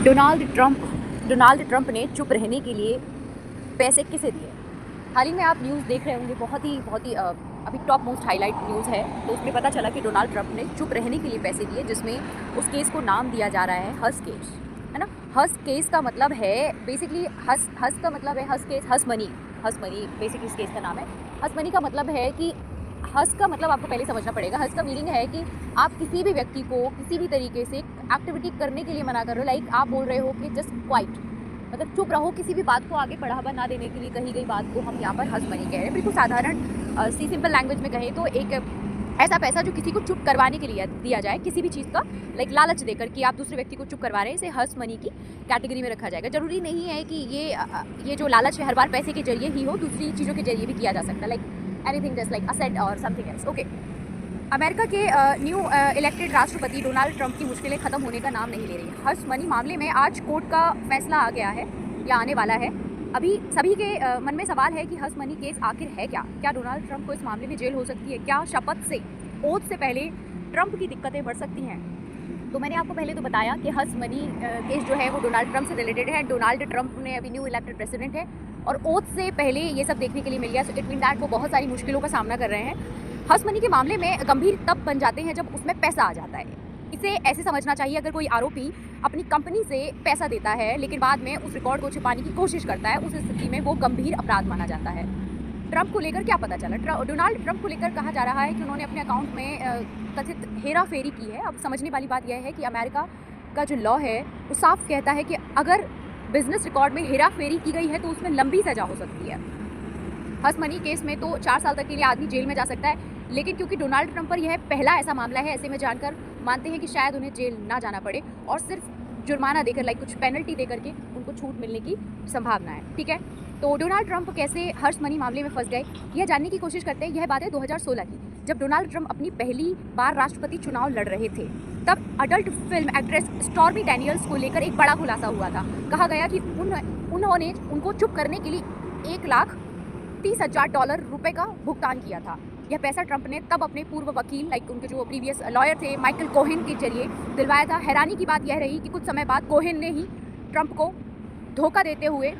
Donald Trump ने चुप रहने के लिए पैसे किसे दिए? हाल ही में आप न्यूज़ देख रहे होंगे, बहुत ही अभी टॉप मोस्ट हाईलाइट न्यूज़ है। तो उसमें पता चला कि डोनाल्ड ट्रंप ने चुप रहने के लिए पैसे दिए, जिसमें उस केस को नाम दिया जा रहा है हस केस, है ना। हस केस का मतलब है बेसिकली हस का मतलब है हस केस, हस मनी बेसिकली इस केस का नाम है। हस मनी का मतलब है कि हस का मतलब आपको पहले समझना पड़ेगा। हस का मीनिंग है कि आप किसी भी व्यक्ति को किसी भी तरीके से एक्टिविटी करने के लिए मना कर रहे हो। लाइक आप बोल रहे हो कि जस्ट क्वाइट, मतलब चुप रहो, किसी भी बात को आगे बढ़ावा ना देने के लिए कही गई बात को हम यहाँ पर हस मनी कह रहे हैं। बिल्कुल साधारण सी सिंपल लैंग्वेज में कहें तो एक ऐसा पैसा जो किसी को चुप करवाने के लिए दिया जाए, किसी भी चीज़ का लाइक लालच देकर कि आप दूसरे व्यक्ति को चुप करवा रहे हैं, इसे हस मनी की कैटेगरी में रखा जाएगा। जरूरी नहीं है कि ये जो लालच है हर बार पैसे के जरिए ही हो, दूसरी चीज़ों के जरिए भी किया जा सकता है, like anything just like asset और समथिंग एल्स। ओके, अमेरिका के न्यू इलेक्टेड राष्ट्रपति डोनाल्ड ट्रंप की मुश्किलें खत्म होने का नाम नहीं ले रही। हस मनी मामले में आज कोर्ट का फैसला आ गया है या आने वाला है। अभी सभी के मन में सवाल है कि हस मनी केस आखिर है क्या डोनाल्ड ट्रंप को इस मामले में जेल हो सकती है? क्या शपथ से, ओथ से पहले ट्रंप की दिक्कतें बढ़ सकती हैं? तो मैंने आपको पहले तो बताया कि हस मनी केस जो है वो डोनाल्ड ट्रंप से रिलेटेड है। डोनाल्ड ट्रंप ने अभी न्यू इलेक्टेड प्रेसिडेंट है और ओथ से पहले ये सब देखने के लिए मिल गया। सो इट मीन दैट वो बहुत सारी मुश्किलों का सामना कर रहे हैं। हस मनी के मामले में गंभीर तब बन जाते हैं जब उसमें पैसा आ जाता है। इसे ऐसे समझना चाहिए, अगर कोई आरोपी अपनी कंपनी से पैसा देता है लेकिन बाद में उस रिकॉर्ड को छिपाने की कोशिश करता है, उस स्थिति में वो गंभीर अपराध माना जाता है। ट्रंप को लेकर क्या पता चला? डोनाल्ड ट्रंप को लेकर कहा जा रहा है कि उन्होंने अपने अकाउंट में कथित हेरा फेरी की है। अब समझने वाली बात यह है कि अमेरिका का जो लॉ है वो साफ कहता है कि अगर बिजनेस रिकॉर्ड में हेरा फेरी की गई है तो उसमें लंबी सजा हो सकती है। हस मनी केस में तो 4 साल तक के लिए आदमी जेल में जा सकता है, लेकिन क्योंकि डोनाल्ड ट्रंप पर यह पहला ऐसा मामला है, ऐसे में जानकर मानते हैं कि शायद उन्हें जेल ना जाना पड़े और सिर्फ जुर्माना देकर, लाइक कुछ पेनल्टी देकर के उनको छूट मिलने की संभावना है। ठीक है, तो डोनाल्ड ट्रंप कैसे हर्ष मनी मामले में फंस गए, यह जानने की कोशिश करते हैं। यह बात है 2016 की, जब डोनाल्ड ट्रंप अपनी पहली बार राष्ट्रपति चुनाव लड़ रहे थे। तब adult film actress stormy Daniels को लेकर एक बड़ा खुलासा हुआ था। कहा गया कि उन्होंने उनको चुप करने के लिए $1,30,000 रुपये का भुगतान किया था। यह पैसा ट्रंप ने तब अपने पूर्व वकील, लाइक उनके जो प्रीवियस लॉयर थे, माइकल कोहेन के जरिए दिलवाया था। हैरानी की बात यह रही कि कुछ समय बाद कोहेन ने ही ट्रंप को धोखा देते हुए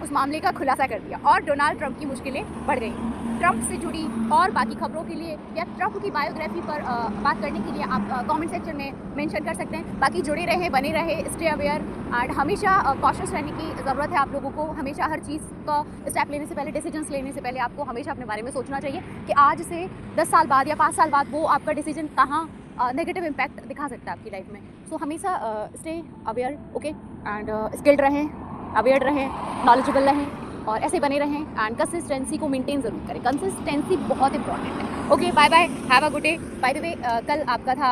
उस मामले का खुलासा कर दिया और डोनाल्ड ट्रंप की मुश्किलें बढ़ गई। ट्रंप से जुड़ी और बाकी खबरों के लिए या ट्रंप की बायोग्राफी पर बात करने के लिए आप कमेंट सेक्शन में मेंशन कर सकते हैं। बाकी जुड़े रहे, बने रहे, स्टे अवेयर एंड हमेशा कॉशियस रहने की ज़रूरत है आप लोगों को। हमेशा हर चीज़ का स्टेप लेने से पहले, डिसीजंस लेने से पहले आपको हमेशा अपने बारे में सोचना चाहिए कि आज से 10 साल बाद या 5 साल बाद वो आपका डिसीजन कहाँ नेगेटिव इम्पैक्ट दिखा सकता है आपकी लाइफ में। सो हमेशा stay aware, okay, and skilled रहें, अवेयर रहें, नॉलेजेबल रहें और ऐसे बने रहें एंड कंसिस्टेंसी को मेंटेन ज़रूर करें। कंसिस्टेंसी बहुत इंपॉर्टेंट है। Okay, bye bye, have a good day. By the way, कल आपका था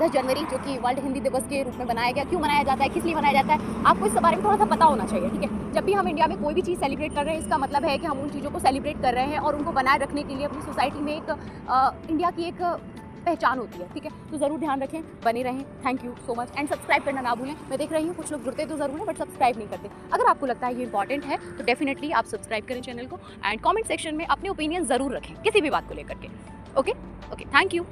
10 जनवरी, जो कि वर्ल्ड हिंदी दिवस के रूप में बनाया गया। क्यों मनाया जाता है, किस लिए मनाया जाता है, आपको इस बारे में थोड़ा सा पता होना चाहिए। ठीक है, जब भी हम इंडिया में कोई भी चीज़ सेलिब्रेट कर रहे हैं, इसका मतलब है कि हम उन चीज़ों को सेलिब्रेट कर रहे हैं और उनको बनाए रखने के लिए अपनी सोसाइटी में एक इंडिया की एक पहचान होती है। ठीक है, तो ज़रूर ध्यान रखें, बने रहें। Thank you so much and subscribe करना ना भूलें। मैं देख रही हूँ कुछ लोग जुड़ते तो ज़रूर हैं बट सब्सक्राइब नहीं करते। अगर आपको लगता है ये इंपॉर्टेंट है तो डेफिनेटली आप सब्सक्राइब करें चैनल को एंड कमेंट सेक्शन में अपने ओपिनियन ज़रूर रखें किसी भी बात को लेकर के। Okay, thank you.